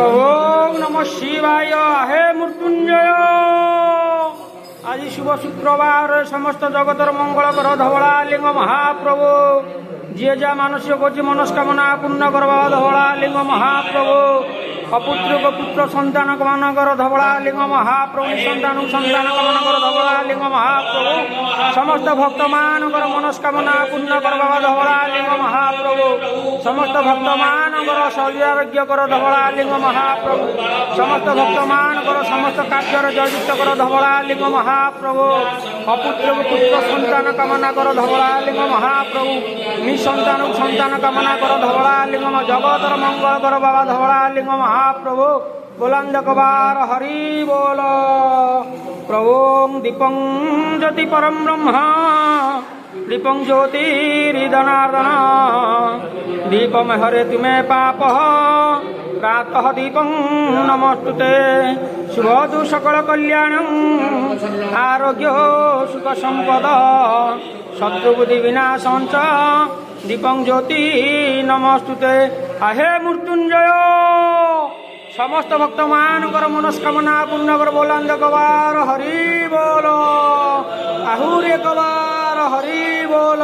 ওম নমঃ শিবায়। হে মৃত্যুঞ্জয়, আজি শুভ শুক্রবার, সমস্ত জগতর মঙ্গল কর ধবলা লিঙ্গ মহাপ্রভু। যে যা মানসিক করছে মনস্কামনা পূর্ণ করবা ধবলা লিঙ্গ মহাপ্রভু। অপুত্রক পুত্র সন্তান কামনা কর ধবলা লিঙ্গ মহাপ্রভু। সন্তান সন্তান কামনা কর ধবলা লিঙ্গ মহাপ্রভু। সমস্ত ভক্তমানଙ୍କର মনস্কামনা পূর্ণ করবা ধবলা লিঙ্গ মহাপ্রভু। সমস্ত ভক্তমানଙ୍କର শরীরাରୋଗ୍ୟ কর ধবলা লিঙ্গ মহাপ্রভু। সমস্ত ভক্তমানଙ୍କର সমস্ত କାର୍ଯ୍ୟରେ জয়যুক্ত কর ধবলা লিঙ্গ মহাপ্রভু। অপুত্রক পুত্র সন্তান কামনা কর ধবলা লিঙ্গ মহাপ্রভু। নিঃসন্তান সন্তান কামনা কর ধবলা লিঙ্গ জগতর মঙ্গল কর বাবা ধবলা লিঙ্গ মহাপ্রভু। বুলন্দ কবার হরি বল। প্রভু দীপং জ্যোতি পরম ব্রহ্ম, দীপং জ্যোতির্জনার্দন। দীপম হরে তুমে পাপ, প্রাতঃ দীপং নমস্তুতে। শুভদু সকল কল্যাণ, আরোগ্য সুখ সম্পদ, শত্রুবুদ্ধি বিনাশঞ্চ। দীপং জ্যোতি নমস্তুতে। হে মৃত্যুঞ্জয়, সমস্ত ভক্তমানଙ୍କର মনস্কামনা পূর্ণ কর। বুলন্দ কবার হরি বল। আহুরি একবার হরি বল।